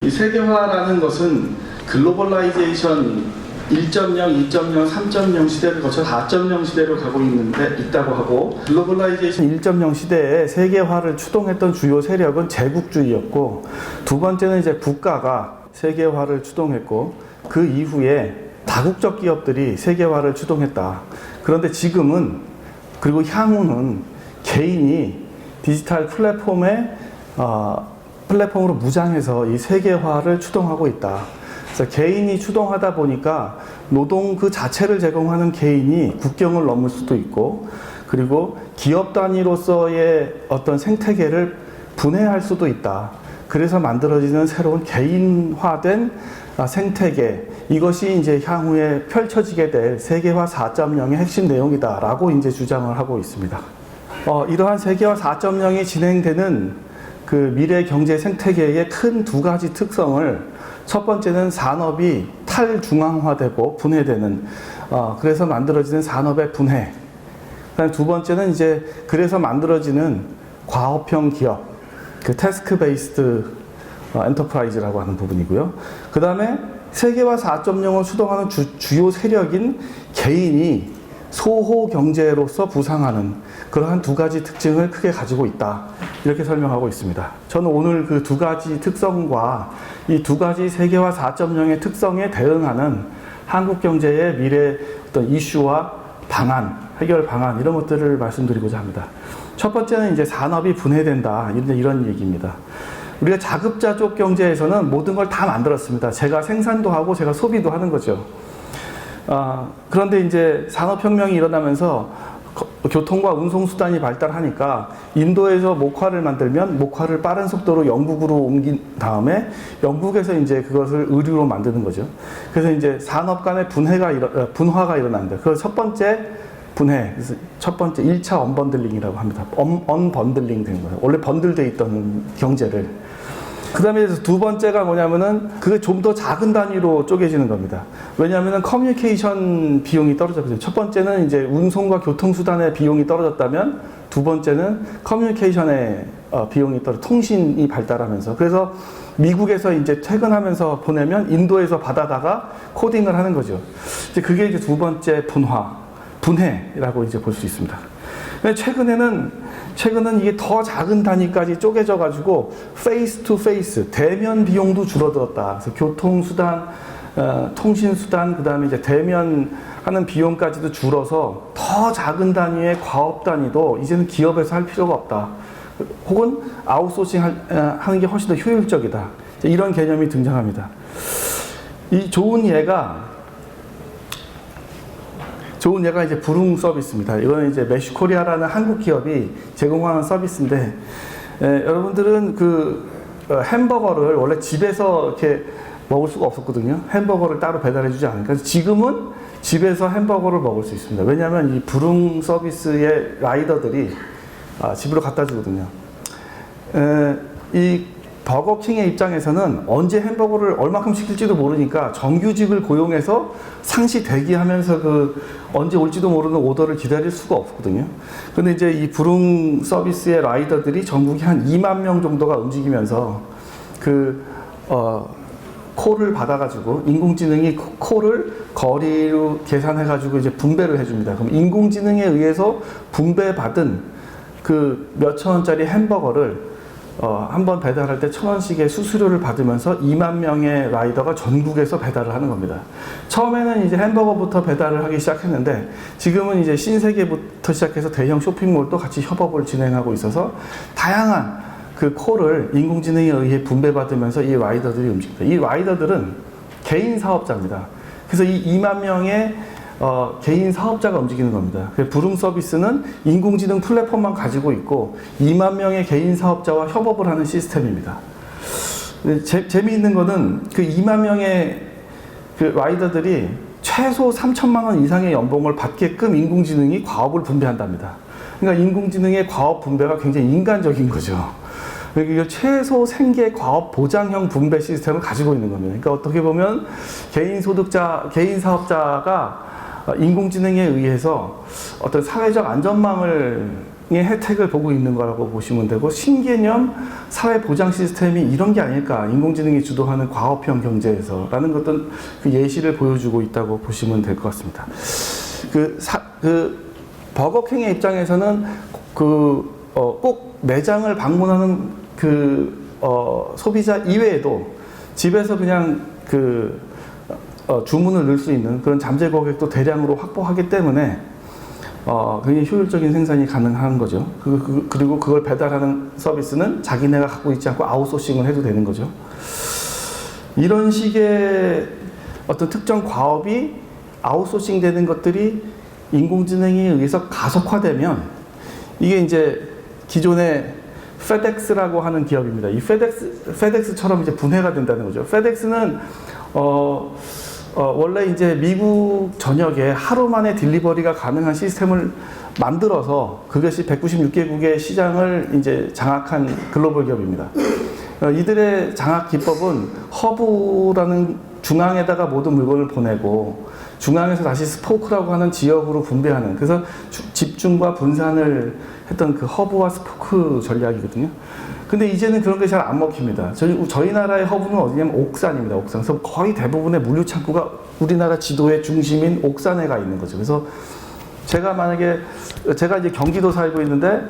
이 세계화라는 것은 글로벌라이제이션 1.0, 2.0, 3.0 시대를 거쳐 4.0 시대로 가고 있다고 하고, 글로벌라이제이션 1.0 시대에 세계화를 추동했던 주요 세력은 제국주의였고, 두 번째는 이제 국가가 세계화를 추동했고, 그 이후에 다국적 기업들이 세계화를 추동했다. 그런데 지금은, 그리고 향후는 개인이 디지털 플랫폼으로 무장해서 이 세계화를 추동하고 있다. 그래서 개인이 추동하다 보니까 노동 그 자체를 제공하는 개인이 국경을 넘을 수도 있고, 그리고 기업 단위로서의 어떤 생태계를 분해할 수도 있다. 그래서 만들어지는 새로운 개인화된 생태계, 이것이 이제 향후에 펼쳐지게 될 세계화 4.0의 핵심 내용이다라고 이제 주장을 하고 있습니다. 이러한 세계화 4.0이 진행되는 그 미래 경제 생태계의 큰 두 가지 특성을, 첫 번째는 산업이 탈중앙화되고 분해되는, 그래서 만들어지는 산업의 분해. 그다음 두 번째는 이제 그래서 만들어지는 과업형 기업, 그 태스크 베이스드 엔터프라이즈라고 하는 부분이고요. 그 다음에 세계화 4.0을 수동하는 주요 세력인 개인이 소호 경제로서 부상하는 그러한 두 가지 특징을 크게 가지고 있다. 이렇게 설명하고 있습니다. 저는 오늘 그 두 가지 특성과 이 두 가지 세계화 4.0의 특성에 대응하는 한국 경제의 미래 어떤 이슈와 방안, 해결 방안, 이런 것들을 말씀드리고자 합니다. 첫 번째는 이제 산업이 분해된다. 이런 얘기입니다. 우리가 자급자족 경제에서는 모든 걸 다 만들었습니다. 제가 생산도 하고 제가 소비도 하는 거죠. 그런데 이제 산업혁명이 일어나면서 교통과 운송수단이 발달하니까 인도에서 목화를 만들면 목화를 빠른 속도로 영국으로 옮긴 다음에 영국에서 이제 그것을 의류로 만드는 거죠. 그래서 이제 산업 간의 분화가 일어난다. 그래서 첫 번째 분해, 그래서 첫 번째 1차 언번들링이라고 합니다. 언번들링 된 거예요. 원래 번들돼 있던 경제를. 그 다음에 두 번째가 뭐냐면은 그게 좀 더 작은 단위로 쪼개지는 겁니다. 왜냐하면은 커뮤니케이션 비용이 떨어졌거든요. 첫 번째는 이제 운송과 교통수단의 비용이 떨어졌다면, 두 번째는 커뮤니케이션의 비용이 통신이 발달하면서, 그래서 미국에서 이제 퇴근하면서 보내면 인도에서 받아다가 코딩을 하는 거죠. 이제 그게 이제 두 번째 분해라고 이제 볼 수 있습니다. 최근은 이게 더 작은 단위까지 쪼개져 가지고 페이스 투 페이스, 대면 비용도 줄어들었다. 그래서 교통수단, 통신수단, 그 다음에 이제 대면하는 비용까지도 줄어서 더 작은 단위의 과업 단위도 이제는 기업에서 할 필요가 없다. 혹은 아웃소싱 하는 게 훨씬 더 효율적이다. 이런 개념이 등장합니다. 이 좋은 예가 이제 부릉 서비스입니다. 이거는 이제 메쉬코리아라는 한국 기업이 제공하는 서비스인데, 여러분들은 그 햄버거를 원래 집에서 이렇게 먹을 수가 없었거든요. 햄버거를 따로 배달해주지 않으니까. 그래서 지금은 집에서 햄버거를 먹을 수 있습니다. 왜냐하면 이 부릉 서비스의 라이더들이 집으로 갖다 주거든요. 이 버거킹의 입장에서는 언제 햄버거를 얼마큼 시킬지도 모르니까 정규직을 고용해서 상시 대기하면서 언제 올지도 모르는 오더를 기다릴 수가 없거든요. 근데 이제 이 부릉 서비스의 라이더들이 전국에 한 2만 명 정도가 움직이면서 콜을 받아가지고 인공지능이 콜을 거리로 계산해가지고 이제 분배를 해줍니다. 그럼 인공지능에 의해서 분배받은 그 몇천 원짜리 햄버거를 한 번 배달할 때 1,000원씩의 수수료를 받으면서 2만 명의 라이더가 전국에서 배달을 하는 겁니다. 처음에는 이제 햄버거부터 배달을 하기 시작했는데, 지금은 이제 신세계부터 시작해서 대형 쇼핑몰도 같이 협업을 진행하고 있어서 다양한 그 콜을 인공지능에 의해 분배받으면서 이 라이더들이 움직입니다. 이 라이더들은 개인 사업자입니다. 그래서 이 2만 명의 개인 사업자가 움직이는 겁니다. 부릉 서비스는 인공지능 플랫폼만 가지고 있고 2만 명의 개인 사업자와 협업을 하는 시스템입니다. 재미있는 거는 그 2만 명의 그 라이더들이 최소 3천만 원 이상의 연봉을 받게끔 인공지능이 과업을 분배한답니다. 그러니까 인공지능의 과업 분배가 굉장히 인간적인 거죠. 그러니까 최소 생계 과업 보장형 분배 시스템을 가지고 있는 겁니다. 그러니까 어떻게 보면 개인 사업자가 인공지능에 의해서 어떤 사회적 안전망을 혜택을 보고 있는 거라고 보시면 되고, 신개념 사회보장 시스템이 이런 게 아닐까, 인공지능이 주도하는 과업형 경제에서라는 어떤 그 예시를 보여주고 있다고 보시면 될 것 같습니다. 버거킹의 입장에서는 꼭 매장을 방문하는 소비자 이외에도 집에서 그냥 주문을 넣을 수 있는 그런 잠재 고객도 대량으로 확보하기 때문에 굉장히 효율적인 생산이 가능한 거죠. 그리고 그걸 배달하는 서비스는 자기네가 갖고 있지 않고 아웃소싱을 해도 되는 거죠. 이런 식의 어떤 특정 과업이 아웃소싱 되는 것들이 인공지능에 의해서 가속화되면, 이게 이제 기존의 페덱스라고 하는 기업입니다. 이 페덱스처럼 이제 분해가 된다는 거죠. 페덱스는 원래 이제 미국 전역에 하루 만에 딜리버리가 가능한 시스템을 만들어서 그것이 196개국의 시장을 이제 장악한 글로벌 기업입니다. 이들의 장악 기법은 허브라는 중앙에다가 모든 물건을 보내고, 중앙에서 다시 스포크라고 하는 지역으로 분배하는, 그래서 집중과 분산을 했던 그 허브와 스포크 전략이거든요. 근데 이제는 그런 게 잘 안 먹힙니다. 저희 나라의 허브는 어디냐면 옥산입니다. 옥산. 그래서 거의 대부분의 물류 창구가 우리나라 지도의 중심인 옥산에 가 있는 거죠. 그래서 제가 이제 경기도 살고 있는데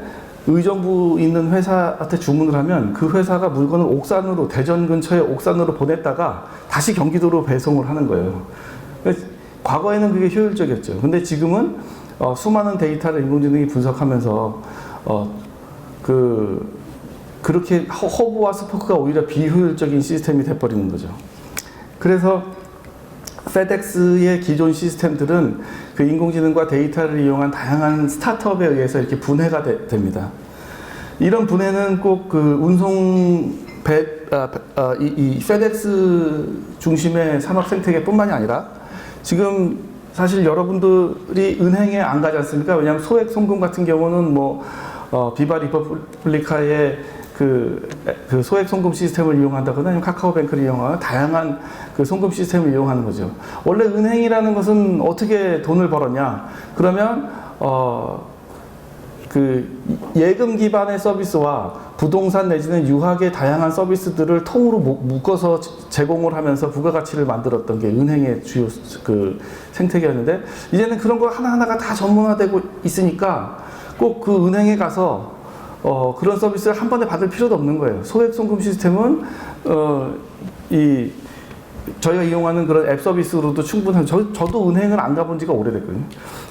의정부 있는 회사한테 주문을 하면 그 회사가 물건을 옥산으로, 대전 근처에 옥산으로 보냈다가 다시 경기도로 배송을 하는 거예요. 과거에는 그게 효율적이었죠. 근데 지금은 수많은 데이터를 인공지능이 분석하면서 그렇게 허브와 스포크가 오히려 비효율적인 시스템이 돼버리는 거죠. 그래서 페덱스의 기존 시스템들은 그 인공지능과 데이터를 이용한 다양한 스타트업에 의해서 이렇게 분해가 됩니다. 이런 분해는 꼭 이 페덱스 중심의 산업 생태계뿐만이 아니라, 지금 사실 여러분들이 은행에 안 가지 않습니까? 왜냐하면 소액 송금 같은 경우는 비바 리퍼블리카의 그 소액 송금 시스템을 이용한다거나 아니면 카카오뱅크를 이용하거나 다양한 그 송금 시스템을 이용하는 거죠. 원래 은행이라는 것은 어떻게 돈을 벌었냐? 그러면 예금 기반의 서비스와 부동산 내지는 유학의 다양한 서비스들을 통으로 묶어서 제공을 하면서 부가가치를 만들었던 게 은행의 주요 생태계였는데, 이제는 그런 거 하나하나가 다 전문화되고 있으니까 꼭 그 은행에 가서 그런 서비스를 한 번에 받을 필요도 없는 거예요. 소액 송금 시스템은 저희가 이용하는 그런 앱 서비스로도 충분한, 저도 은행을 안 가본 지가 오래됐거든요.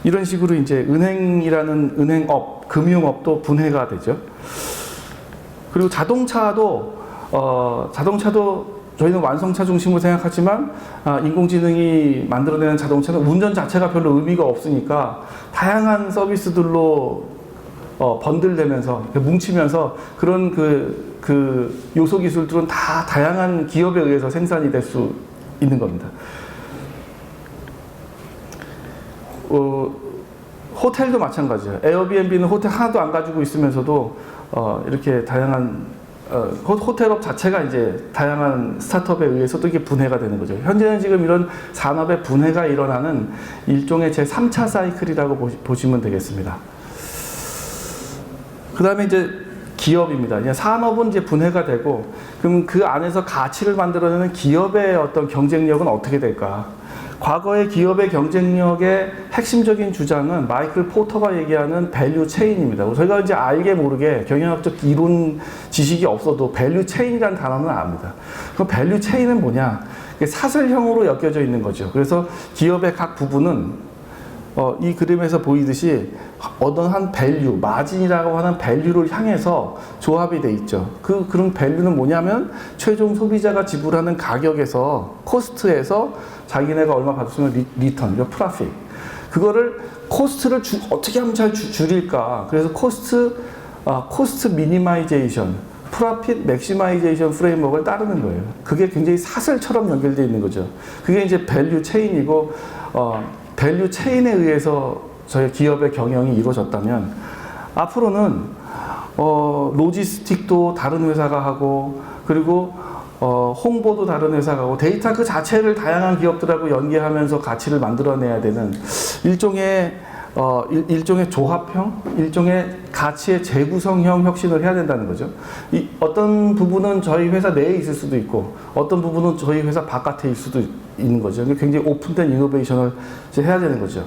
이런 식으로 이제 은행이라는 은행업, 금융업도 분해가 되죠. 그리고 자동차도 저희는 완성차 중심으로 생각하지만, 인공지능이 만들어내는 자동차는 운전 자체가 별로 의미가 없으니까 다양한 서비스들로 번들되면서, 뭉치면서 그런 요소 기술들은 다 다양한 기업에 의해서 생산이 될 수 있는 겁니다. 호텔도 마찬가지예요. 에어비앤비는 호텔 하나도 안 가지고 있으면서도 이렇게 다양한 호텔업 자체가 이제 다양한 스타트업에 의해서도 이게 분해가 되는 거죠. 현재는 지금 이런 산업의 분해가 일어나는 일종의 제3차 사이클이라고 보시면 되겠습니다. 그 다음에 이제 기업입니다. 산업은 이제 분해가 되고, 그럼 그 안에서 가치를 만들어내는 기업의 어떤 경쟁력은 어떻게 될까? 과거의 기업의 경쟁력의 핵심적인 주장은 마이클 포터가 얘기하는 밸류 체인입니다. 저희가 이제 알게 모르게 경영학적 이론 지식이 없어도 밸류 체인이라는 단어는 압니다. 그럼 밸류 체인은 뭐냐? 사슬형으로 엮여져 있는 거죠. 그래서 기업의 각 부분은 이 그림에서 보이듯이 어떤 한 밸류, 마진이라고 하는 밸류를 향해서 조합이 돼 있죠. 그런 밸류는 뭐냐면 최종 소비자가 지불하는 가격에서, 코스트에서 자기네가 얼마 받았으면 리턴, 프로핏. 그거를 코스트를 어떻게 하면 잘 줄일까? 그래서 코스트 미니마이제이션, 프로핏 맥시마이제이션 프레임워크를 따르는 거예요. 그게 굉장히 사슬처럼 연결되어 있는 거죠. 그게 이제 밸류 체인이고, 밸류 체인에 의해서 저희 기업의 경영이 이루어졌다면, 앞으로는 로지스틱도 다른 회사가 하고, 그리고 홍보도 다른 회사가 하고, 데이터 그 자체를 다양한 기업들하고 연계하면서 가치를 만들어내야 되는 일종의 일종의 조합형, 일종의 가치의 재구성형 혁신을 해야 된다는 거죠. 어떤 부분은 저희 회사 내에 있을 수도 있고, 어떤 부분은 저희 회사 바깥에 있을 수도 있는 거죠. 굉장히 오픈된 이노베이션을 이제 해야 되는 거죠.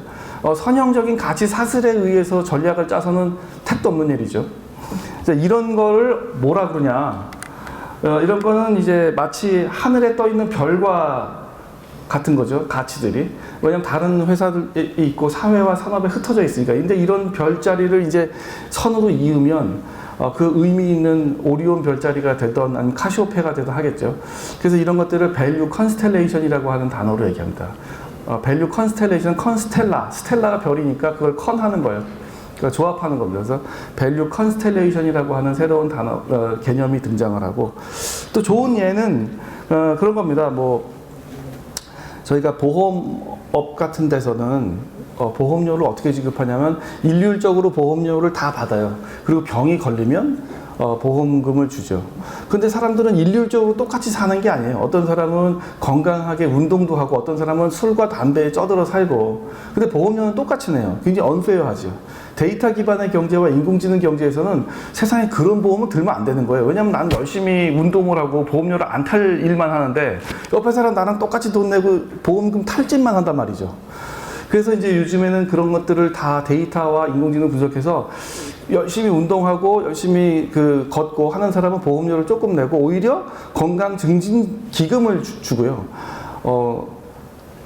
선형적인 가치 사슬에 의해서 전략을 짜서는 택도 없는 일이죠. 이런 거를 뭐라 그러냐. 이런 거는 이제 마치 하늘에 떠 있는 별과 같은 거죠. 가치들이. 왜냐면 다른 회사들이 있고 사회와 산업에 흩어져 있으니까. 근데 이런 별자리를 이제 선으로 이으면 그 의미 있는 오리온 별자리가 되던 아니면 카시오페가 되던 하겠죠. 그래서 이런 것들을 밸류 컨스텔레이션이라고 하는 단어로 얘기합니다. 밸류 컨스텔레이션, 스텔라가 별이니까 그걸 컨하는 거예요. 그러니까 조합하는 겁니다. 그래서 밸류 컨스텔레이션이라고 하는 새로운 단어, 개념이 등장을 하고, 또 좋은 예는 그런 겁니다. 뭐 저희가 보험업 같은 데서는 보험료를 어떻게 지급하냐면 일률적으로 보험료를 다 받아요. 그리고 병이 걸리면 보험금을 주죠. 근데 사람들은 일률적으로 똑같이 사는 게 아니에요. 어떤 사람은 건강하게 운동도 하고, 어떤 사람은 술과 담배에 쩌들어 살고. 근데 보험료는 똑같이 내요. 굉장히 언페어하죠. 데이터 기반의 경제와 인공지능 경제에서는 세상에 그런 보험은 들면 안 되는 거예요. 왜냐면 난 열심히 운동을 하고 보험료를 안 탈 일만 하는데 옆에 사람 나랑 똑같이 돈 내고 보험금 탈 짓만 한단 말이죠. 그래서 이제 요즘에는 그런 것들을 다 데이터와 인공지능 분석해서 열심히 운동하고 열심히 걷고 하는 사람은 보험료를 조금 내고, 오히려 건강 증진 기금을 주고요.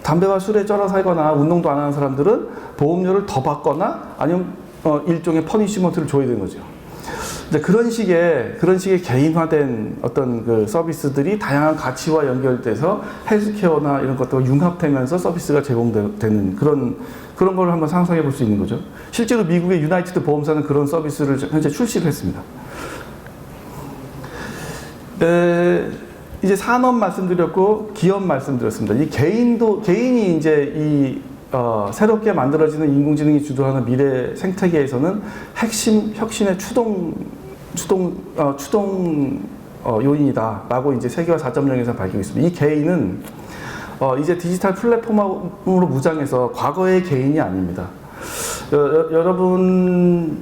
담배와 술에 쩔어 살거나 운동도 안 하는 사람들은 보험료를 더 받거나 아니면 일종의 퍼니시먼트를 줘야 되는 거죠. 이제 그런 식의 개인화된 어떤 서비스들이 다양한 가치와 연결돼서 헬스케어나 이런 것들과 융합되면서 서비스가 제공되는 그런 걸 한번 상상해 볼 수 있는 거죠. 실제로 미국의 유나이티드 보험사는 그런 서비스를 현재 출시를 했습니다. 이제 산업 말씀드렸고 기업 말씀드렸습니다. 이 개인이 이제 새롭게 만들어지는 인공지능이 주도하는 미래 생태계에서는 핵심 혁신의 추동 요인이다라고 이제 세계화 4.0에서 밝히고 있습니다. 이 개인은 이제 디지털 플랫폼으로 무장해서 과거의 개인이 아닙니다. 여러분이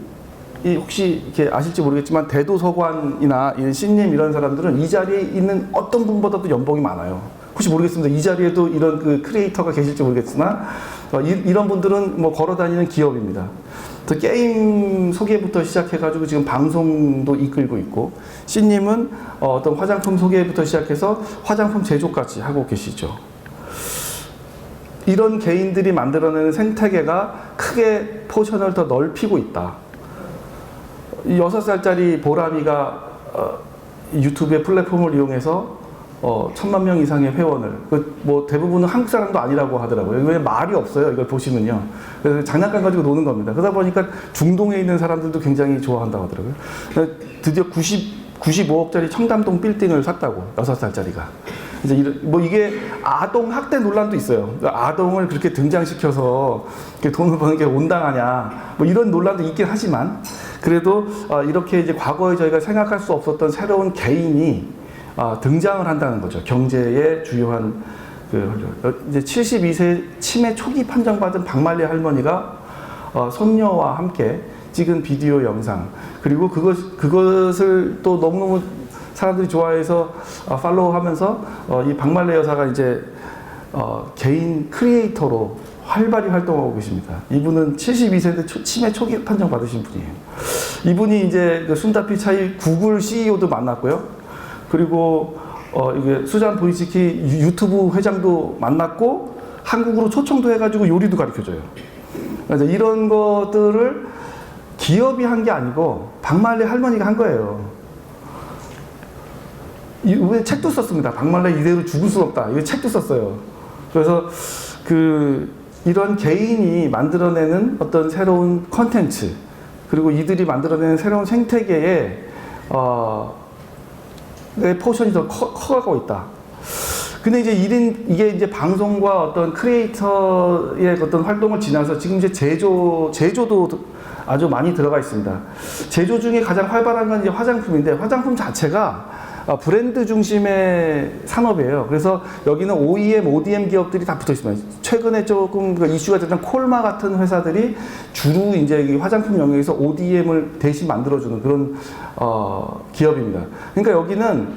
혹시 이렇게 아실지 모르겠지만 대도서관이나 신님 이런 사람들은 이 자리에 있는 어떤 분보다도 연봉이 많아요. 혹시 모르겠습니다. 이 자리에도 이런 크리에이터가 계실지 모르겠으나 이런 분들은 뭐 걸어다니는 기업입니다. 또 게임 소개부터 시작해가지고 지금 방송도 이끌고 있고, 씨님은 어떤 화장품 소개부터 시작해서 화장품 제조까지 하고 계시죠. 이런 개인들이 만들어내는 생태계가 크게 포션을 더 넓히고 있다. 이 6살짜리 보람이가 유튜브의 플랫폼을 이용해서 1000만 명 이상의 회원을, 뭐 대부분은 한국 사람도 아니라고 하더라고요. 왜 말이 없어요, 이걸 보시면요. 그래서 장난감 가지고 노는 겁니다. 그러다 보니까 중동에 있는 사람들도 굉장히 좋아한다고 하더라고요. 드디어 95억짜리 청담동 빌딩을 샀다고, 6살짜리가. 이제 이게 아동 학대 논란도 있어요. 아동을 그렇게 등장시켜서 돈을 버는 게 온당하냐, 뭐 이런 논란도 있긴 하지만, 그래도 이렇게 이제 과거에 저희가 생각할 수 없었던 새로운 개인이 등장을 한다는 거죠. 경제의 주요한 이제 72세 치매 초기 판정받은 박말리 할머니가 손녀와 함께 찍은 비디오 영상, 그리고 그것을 또 너무너무 사람들이 좋아해서 팔로우하면서 이 박말리 여사가 이제 개인 크리에이터로 활발히 활동하고 계십니다. 이분은 72세인데 치매 초기 판정 받으신 분이에요. 이분이 이제 순다피 차이 구글 CEO도 만났고요. 그리고 이게 수잔 보이스키 유튜브 회장도 만났고, 한국으로 초청도 해가지고 요리도 가르쳐줘요. 그래서 이런 것들을 기업이 한 게 아니고 박말리 할머니가 한 거예요. 왜 책도 썼습니다. 박말리 이대로 죽을 수 없다. 이 책도 썼어요. 그래서 이런 개인이 만들어내는 어떤 새로운 컨텐츠, 그리고 이들이 만들어내는 새로운 생태계에 내 포션이 더 커가고 있다. 근데 이제 이게 이제 방송과 어떤 크리에이터의 어떤 활동을 지나서 지금 이제 제조도 아주 많이 들어가 있습니다. 제조 중에 가장 활발한 건 이제 화장품인데, 화장품 자체가 브랜드 중심의 산업이에요. 그래서 여기는 OEM, ODM 기업들이 다 붙어 있습니다. 최근에 조금 그 이슈가 됐던 콜마 같은 회사들이 주로 이제 이 화장품 영역에서 ODM을 대신 만들어주는 그런 기업입니다. 그러니까 여기는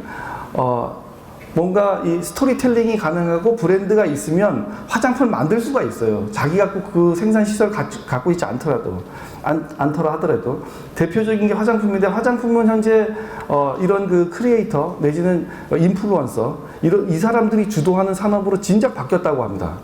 뭔가 이 스토리텔링이 가능하고 브랜드가 있으면 화장품을 만들 수가 있어요. 자기가 꼭 그 생산 시설 갖고 있지 않더라 하더라도 대표적인 게 화장품인데, 화장품은 현재 이런 그 크리에이터 내지는 인플루언서 이 사람들이 주도하는 산업으로 진작 바뀌었다고 합니다.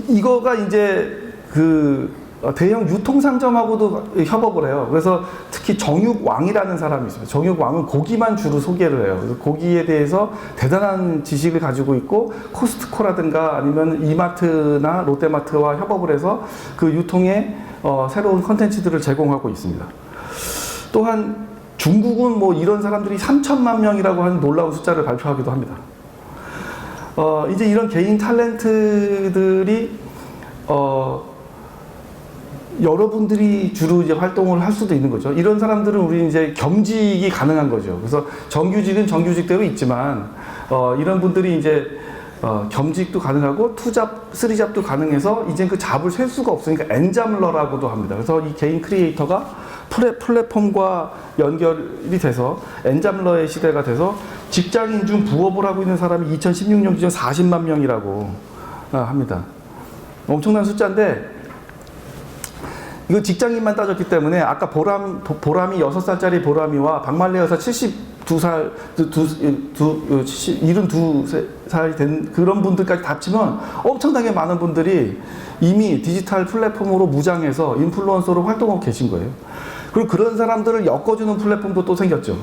이거가 이제 그 대형 유통상점하고도 협업을 해요. 그래서 특히 정육왕이라는 사람이 있습니다. 정육왕은 고기만 주로 소개를 해요. 그래서 고기에 대해서 대단한 지식을 가지고 있고, 코스트코라든가 아니면 이마트나 롯데마트와 협업을 해서 그 유통에 새로운 컨텐츠들을 제공하고 있습니다. 또한 중국은 뭐 이런 사람들이 3천만 명이라고 하는 놀라운 숫자를 발표하기도 합니다. 이제 이런 개인 탤런트들이 여러분들이 주로 이제 활동을 할 수도 있는 거죠. 이런 사람들은 우리 이제 겸직이 가능한 거죠. 그래서 정규직은 정규직대로 있지만, 이런 분들이 이제 겸직도 가능하고 투잡, 쓰리잡도 가능해서 이제 그 잡을 셀 수가 없으니까 엔잡러라고도 합니다. 그래서 이 개인 크리에이터가 플랫폼과 연결이 돼서 엔잡러의 시대가 돼서 직장인 중 부업을 하고 있는 사람이 2016년 기준 40만 명이라고 합니다. 엄청난 숫자인데, 이거 직장인만 따졌기 때문에 아까 보람이 6살짜리 보람이와 박말레 여사 72살, 72살이 된 그런 분들까지 합치면 엄청나게 많은 분들이 이미 디지털 플랫폼으로 무장해서 인플루언서로 활동하고 계신 거예요. 그리고 그런 사람들을 엮어주는 플랫폼도 또 생겼죠.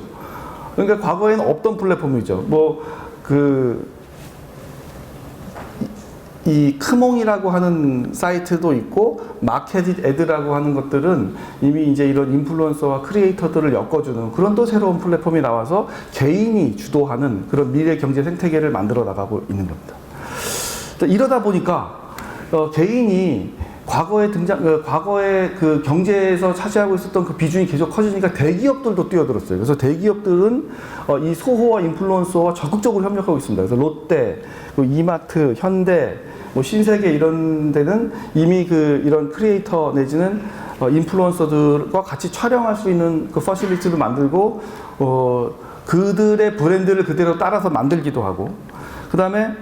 그러니까 과거에는 없던 플랫폼이죠. 이 크몽이라고 하는 사이트도 있고, 마켓잇 애드라고 하는 것들은 이미 이제 이런 인플루언서와 크리에이터들을 엮어주는 그런 또 새로운 플랫폼이 나와서 개인이 주도하는 그런 미래 경제 생태계를 만들어 나가고 있는 겁니다. 이러다 보니까 개인이 과거에 그 경제에서 차지하고 있었던 그 비중이 계속 커지니까 대기업들도 뛰어들었어요. 그래서 대기업들은 이 소호와 인플루언서와 적극적으로 협력하고 있습니다. 그래서 롯데, 이마트, 현대, 신세계 이런 데는 이미 이런 크리에이터 내지는 인플루언서들과 같이 촬영할 수 있는 그 퍼실리티를 만들고, 그들의 브랜드를 그대로 따라서 만들기도 하고, 그 다음에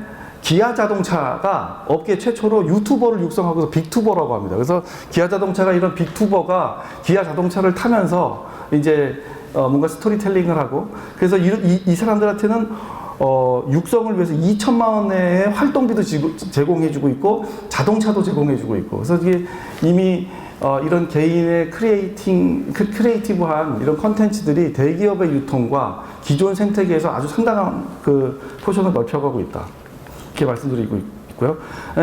기아 자동차가 업계 최초로 유튜버를 육성하고서 빅투버라고 합니다. 그래서 기아 자동차가 이런 빅투버가 기아 자동차를 타면서 이제 뭔가 스토리텔링을 하고, 그래서 이 사람들한테는 육성을 위해서 2천만 원의 활동비도 제공해주고 있고 자동차도 제공해주고 있고, 그래서 이게 이미 이런 개인의 크리에이티브한 이런 컨텐츠들이 대기업의 유통과 기존 생태계에서 아주 상당한 그 포션을 넓혀가고 있다, 이렇게 말씀드리고 있고요.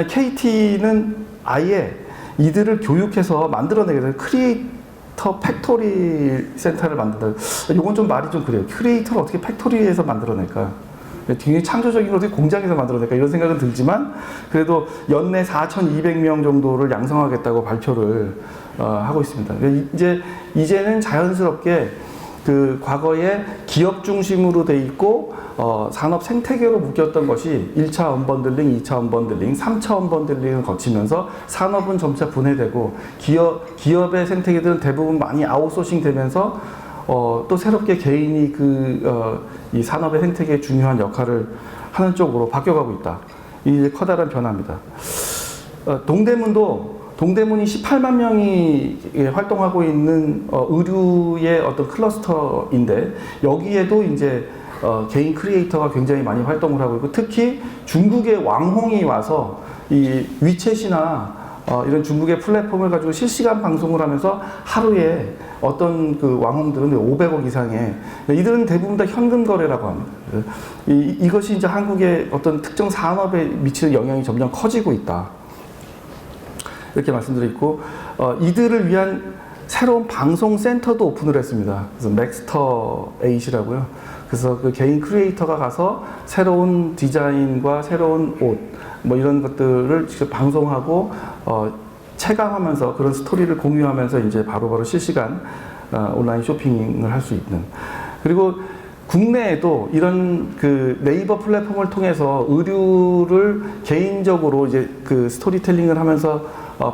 KT는 아예 이들을 교육해서 만들어내게 크리에이터 팩토리 센터를 만든다. 이건 좀 말이 좀 그래요. 크리에이터를 어떻게 팩토리에서 만들어낼까? 굉장히 창조적인 걸 어떻게 공장에서 만들어낼까? 이런 생각은 들지만, 그래도 연내 4,200명 정도를 양성하겠다고 발표를 하고 있습니다. 이제는 자연스럽게 그 과거에 기업 중심으로 돼 있고 산업 생태계로 묶였던 것이 1차 언번들링, 2차 언번들링, 3차 언번들링을 거치면서 산업은 점차 분해되고 기업의 생태계들은 대부분 많이 아웃소싱 되면서 또 새롭게 개인이 이 산업의 생태계에 중요한 역할을 하는 쪽으로 바뀌어가고 있다. 이 커다란 변화입니다. 동대문이 18만 명이 활동하고 있는 의류의 어떤 클러스터인데, 여기에도 이제 개인 크리에이터가 굉장히 많이 활동을 하고 있고, 특히 중국의 왕홍이 와서 이 위챗이나 이런 중국의 플랫폼을 가지고 실시간 방송을 하면서 하루에 어떤 그 왕홍들은 500억 이상의, 이들은 대부분 다 현금 거래라고 합니다. 이것이 이제 한국의 어떤 특정 산업에 미치는 영향이 점점 커지고 있다, 이렇게 말씀드리고, 이들을 위한 새로운 방송 센터도 오픈을 했습니다. 그래서 맥스터 8이라고요. 그래서 그 개인 크리에이터가 가서 새로운 디자인과 새로운 옷, 이런 것들을 직접 방송하고 체감하면서 그런 스토리를 공유하면서 이제 바로바로 실시간 온라인 쇼핑을 할 수 있는. 그리고 국내에도 이런 그 네이버 플랫폼을 통해서 의류를 개인적으로 이제 그 스토리텔링을 하면서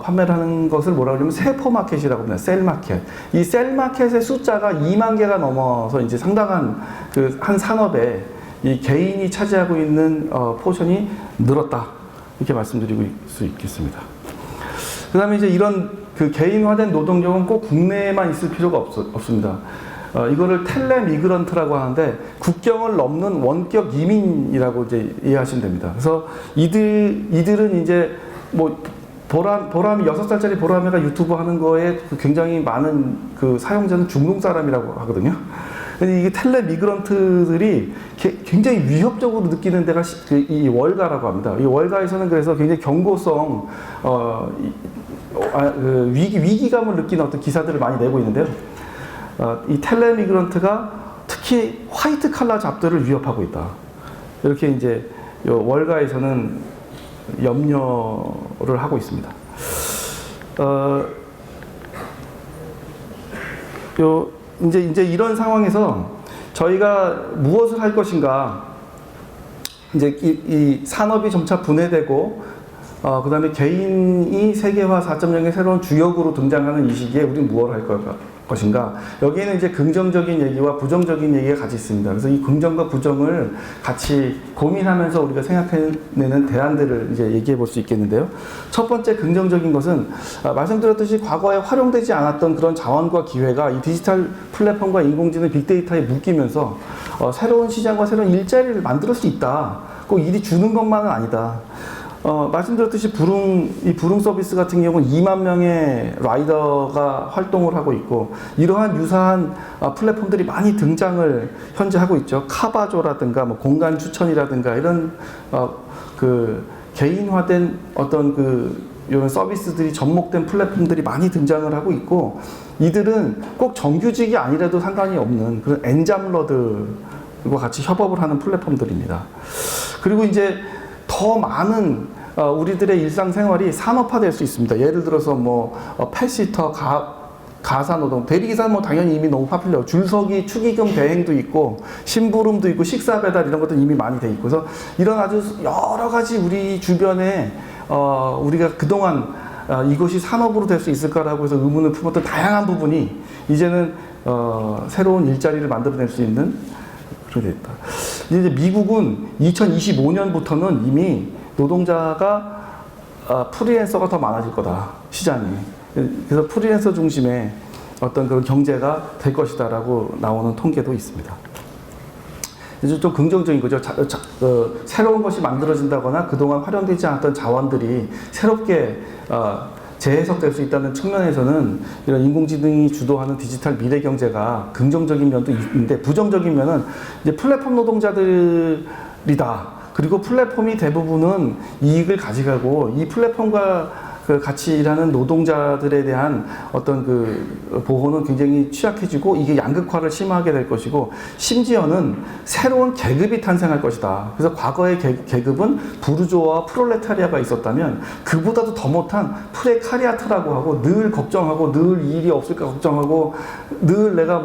판매를 하는 것을 뭐라고 하냐면 세포마켓이라고 합니다. 셀마켓. 이 셀마켓의 숫자가 2만 개가 넘어서 이제 상당한 그 한 산업에 이 개인이 차지하고 있는 포션이 늘었다. 이렇게 말씀드리고 수 있겠습니다. 그 다음에 이제 이런 그 개인화된 노동력은 꼭 국내에만 있을 필요가 없습니다. 이거를 텔레미그런트라고 하는데 국경을 넘는 원격 이민이라고 이제 이해하시면 됩니다. 그래서 이들은 이제 뭐 보람이 6살짜리 보람이가 유튜브 하는 거에 굉장히 많은 그 사용자는 중동 사람이라고 하거든요. 근데 이게 텔레미그런트들이 굉장히 위협적으로 느끼는 데가 이 월가라고 합니다. 이 월가에서는 그래서 굉장히 경고성, 위기감을 느끼는 어떤 기사들을 많이 내고 있는데요. 이 텔레미그런트가 특히 화이트 칼라 잡들을 위협하고 있다. 이렇게 이제 월가에서는 염려를 하고 있습니다. 이제 이런 상황에서 저희가 무엇을 할 것인가, 이제 이 산업이 점차 분해되고, 그 다음에 개인이 세계화 4.0의 새로운 주역으로 등장하는 이 시기에 우리는 무엇을 할 것인가. 여기에는 이제 긍정적인 얘기와 부정적인 얘기가 같이 있습니다. 그래서 이 긍정과 부정을 같이 고민하면서 우리가 생각해내는 대안들을 이제 얘기해 볼 수 있겠는데요. 첫 번째 긍정적인 것은 말씀드렸듯이 과거에 활용되지 않았던 그런 자원과 기회가 이 디지털 플랫폼과 인공지능 빅데이터에 묶이면서 새로운 시장과 새로운 일자리를 만들 수 있다. 꼭 일이 주는 것만은 아니다. 말씀드렸듯이 이 부릉 서비스 같은 경우는 2만 명의 라이더가 활동을 하고 있고, 이러한 유사한 플랫폼들이 많이 등장을 현재 하고 있죠. 카바조라든가 뭐 공간 추천이라든가 이런 그 개인화된 어떤 이런 서비스들이 접목된 플랫폼들이 많이 등장을 하고 있고, 이들은 꼭 정규직이 아니라도 상관이 없는 그런 엔잡러들과 같이 협업을 하는 플랫폼들입니다. 그리고 이제 더 많은 우리들의 일상생활이 산업화될 수 있습니다. 예를 들어서 뭐 펫시터, 가사노동, 대리기사는 뭐 당연히 이미 너무 파퓰러. 줄서기, 축의금 대행도 있고, 심부름도 있고, 식사 배달 이런 것도 이미 많이 돼 있고, 그래서 이런 아주 여러 가지 우리 주변에 우리가 그동안 이것이 산업으로 될 수 있을까라고 해서 의문을 품었던 다양한 부분이 이제는 새로운 일자리를 만들어낼 수 있는 그렇게 됐다. 이제 미국은 2025년부터는 이미 노동자가 프리랜서가 더 많아질 거다, 시장이. 그래서 프리랜서 중심의 어떤 그런 경제가 될 것이다라고 나오는 통계도 있습니다. 이제 좀 긍정적인 거죠. 새로운 것이 만들어진다거나 그동안 활용되지 않았던 자원들이 새롭게 재해석될 수 있다는 측면에서는 이런 인공지능이 주도하는 디지털 미래 경제가 긍정적인 면도 있는데, 부정적인 면은 이제 플랫폼 노동자들이다. 그리고 플랫폼이 대부분은 이익을 가져가고, 이 플랫폼과 같이 일하는 노동자들에 대한 어떤 보호는 굉장히 취약해지고, 이게 양극화를 심하게 될 것이고, 심지어는 새로운 계급이 탄생할 것이다. 그래서 과거의 계급은 부르조아와 프롤레타리아가 있었다면 그보다도 더 못한 프레카리아트라고 하고, 늘 걱정하고, 늘 일이 없을까 걱정하고, 늘 내가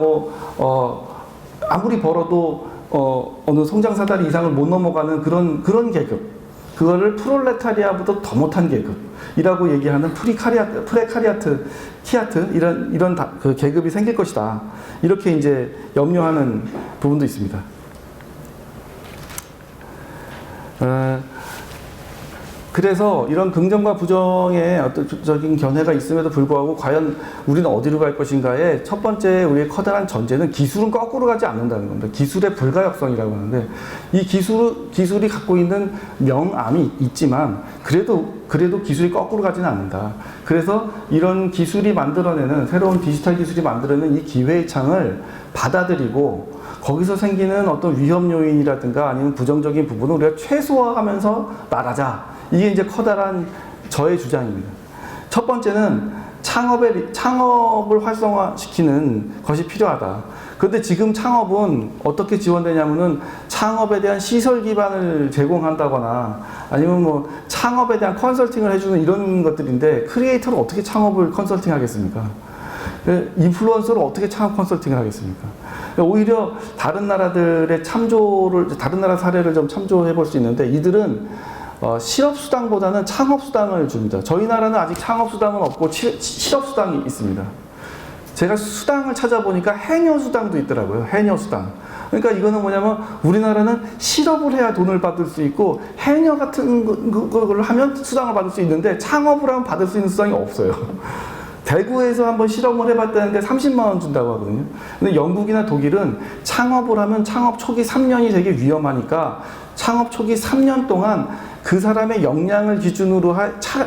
아무리 벌어도 어느 성장사다리 이상을 못 넘어가는 그런 계급, 그거를 프롤레타리아보다 더 못한 계급이라고 얘기하는 프레카리아트, 키아트 이런 그 계급이 생길 것이다. 이렇게 이제 염려하는 부분도 있습니다. 그래서 이런 긍정과 부정의 어떤 견해가 있음에도 불구하고 과연 우리는 어디로 갈 것인가에 첫 번째 우리의 커다란 전제는 기술은 거꾸로 가지 않는다는 겁니다. 기술의 불가역성이라고 하는데, 이 기술이 갖고 있는 명암이 있지만 그래도 기술이 거꾸로 가지는 않는다. 그래서 이런 기술이 만들어내는, 새로운 디지털 기술이 만들어내는 이 기회의 창을 받아들이고, 거기서 생기는 어떤 위험 요인이라든가 아니면 부정적인 부분을 우리가 최소화하면서 나가자. 이게 이제 커다란 저의 주장입니다. 첫 번째는 창업을 활성화시키는 것이 필요하다. 그런데 지금 창업은 어떻게 지원되냐면은 창업에 대한 시설 기반을 제공한다거나 아니면 뭐 창업에 대한 컨설팅을 해주는 이런 것들인데, 크리에이터를 어떻게 창업을 컨설팅 하겠습니까? 인플루언서를 어떻게 창업 컨설팅을 하겠습니까? 오히려 다른 나라들의 다른 나라 사례를 좀 참조해 볼 수 있는데, 이들은 실업수당보다는 창업수당을 줍니다. 저희 나라는 아직 창업수당은 없고 실업수당이 있습니다. 제가 수당을 찾아보니까 해녀수당도 있더라고요. 해녀수당. 그러니까 이거는 뭐냐면 우리나라는 실업을 해야 돈을 받을 수 있고 해녀 같은 걸 하면 수당을 받을 수 있는데 창업을 하면 받을 수 있는 수당이 없어요. 대구에서 한번 실험을 해봤다는데 30만 원 준다고 하거든요. 근데 영국이나 독일은 창업을 하면 창업 초기 3년이 되게 위험하니까 창업 초기 3년 동안 그 사람의 역량을 기준으로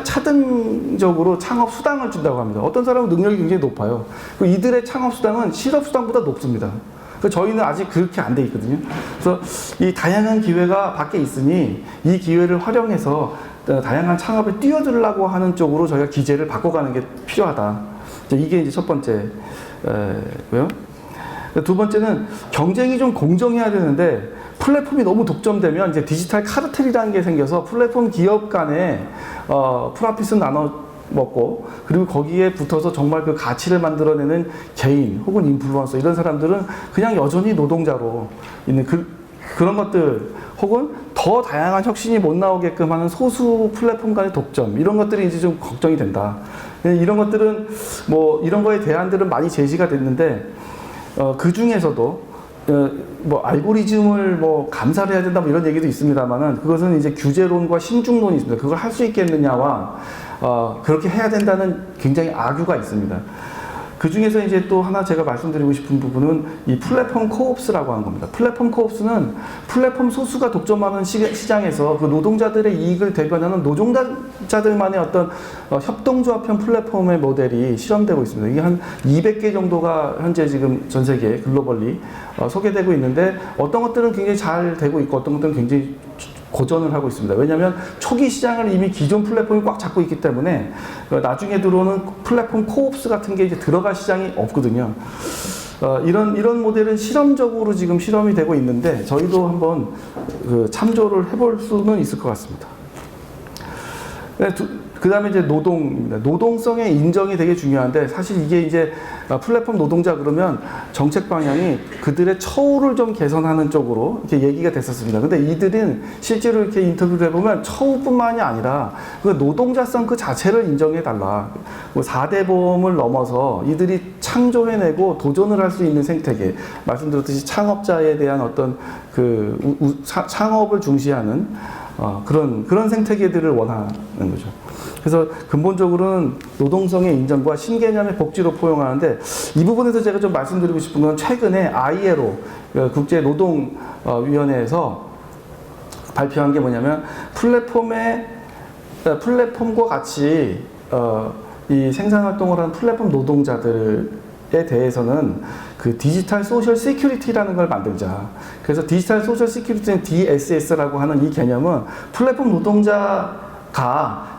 차등적으로 창업 수당을 준다고 합니다. 어떤 사람은 능력이 굉장히 높아요. 이들의 창업 수당은 실업 수당보다 높습니다. 저희는 아직 그렇게 안 돼 있거든요. 그래서 이 다양한 기회가 밖에 있으니 이 기회를 활용해서 다양한 창업에 뛰어들려고 하는 쪽으로 저희가 기제를 바꿔가는 게 필요하다. 이게 이제 첫 번째고요. 두 번째는 경쟁이 좀 공정해야 되는데 플랫폼이 너무 독점되면 이제 디지털 카르텔이라는 게 생겨서 플랫폼 기업 간에 프로핏을 나눠 먹고, 그리고 거기에 붙어서 정말 그 가치를 만들어내는 개인 혹은 인플루언서, 이런 사람들은 그냥 여전히 노동자로 있는 그런 것들, 혹은 더 다양한 혁신이 못 나오게끔 하는 소수 플랫폼 간의 독점, 이런 것들이 이제 좀 걱정이 된다. 이런 것들은 뭐 이런 거에 대안들은 많이 제시가 됐는데 그 중에서도 알고리즘을 감사를 해야 된다 이런 얘기도 있습니다만은, 그것은 이제 규제론과 신중론이 있습니다. 그걸 할 수 있겠느냐와 그렇게 해야 된다는 굉장히 악유가 있습니다. 그 중에서 이제 또 하나 제가 말씀드리고 싶은 부분은 이 플랫폼 코옵스라고 하는 겁니다. 플랫폼 코옵스는 플랫폼 소수가 독점하는 시장에서 그 노동자들의 이익을 대변하는 노동자들만의 어떤 협동조합형 플랫폼의 모델이 실험되고 있습니다. 이게 한 200개 정도가 현재 지금 전 세계 글로벌리 소개되고 있는데, 어떤 것들은 굉장히 잘 되고 있고 어떤 것들은 굉장히 고전을 하고 있습니다. 왜냐하면 초기 시장을 이미 기존 플랫폼이 꽉 잡고 있기 때문에 나중에 들어오는 플랫폼 코옵스 같은 게 이제 들어갈 시장이 없거든요. 이런 모델은 실험적으로 지금 실험이 되고 있는데 저희도 한번 참조를 해볼 수는 있을 것 같습니다. 그 다음에 이제 노동입니다. 노동성의 인정이 되게 중요한데, 사실 이게 이제 플랫폼 노동자 그러면 정책 방향이 그들의 처우를 좀 개선하는 쪽으로 이렇게 얘기가 됐었습니다. 근데 이들은 실제로 이렇게 인터뷰를 해보면 처우뿐만이 아니라 그 노동자성 그 자체를 인정해달라. 4대 보험을 넘어서 이들이 창조해내고 도전을 할 수 있는 생태계, 말씀드렸듯이 창업자에 대한 어떤 창업을 중시하는 그런 생태계들을 원하는 거죠. 그래서 근본적으로는 노동성의 인정과 신개념의 복지로 포용하는데, 이 부분에서 제가 좀 말씀드리고 싶은 건 최근에 ILO 국제노동위원회에서 발표한 게 뭐냐면, 플랫폼과 같이 이 생산활동을 하는 플랫폼 노동자들에 대해서는 그 디지털 소셜 시큐리티라는 걸 만들자. 그래서 디지털 소셜 시큐리티는 DSS라고 하는 이 개념은 플랫폼 노동자가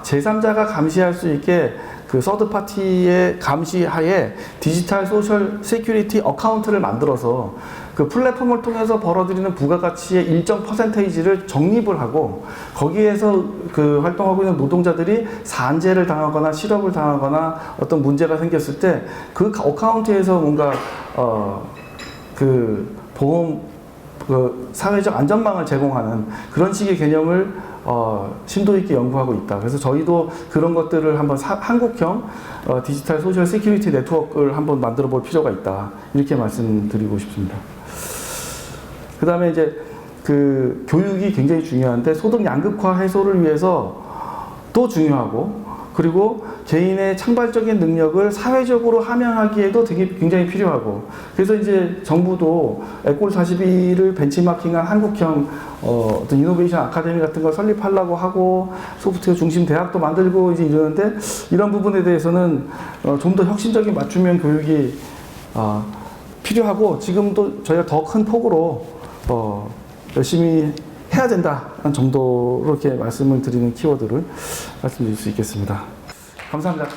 제3자가 감시할 수 있게 그 서드파티의 감시하에 디지털 소셜 시큐리티 어카운트를 만들어서 그 플랫폼을 통해서 벌어들이는 부가가치의 일정 퍼센테이지를 적립을 하고, 거기에서 그 활동하고 있는 노동자들이 산재를 당하거나 실업을 당하거나 어떤 문제가 생겼을 때 그 어카운트에서 뭔가 그 보험, 그 사회적 안전망을 제공하는 그런 식의 개념을 심도 있게 연구하고 있다. 그래서 저희도 그런 것들을 한번 한국형 디지털 소셜 시큐리티 네트워크를 한번 만들어 볼 필요가 있다. 이렇게 말씀드리고 싶습니다. 그 다음에 이제 그 교육이 굉장히 중요한데, 소득 양극화 해소를 위해서 또 중요하고, 그리고 개인의 창발적인 능력을 사회적으로 함양하기에도 굉장히 필요하고, 그래서 이제 정부도 에꼴 42를 벤치마킹한 한국형 어떤 이노베이션 아카데미 같은 걸 설립하려고 하고, 소프트웨어 중심 대학도 만들고 이제 이러는데, 이런 부분에 대해서는 좀 더 혁신적인 맞춤형 교육이 필요하고, 지금도 저희가 더 큰 폭으로 열심히 해야 된다는 정도로 이렇게 말씀을 드리는 키워드를 말씀드릴 수 있겠습니다. 감사합니다.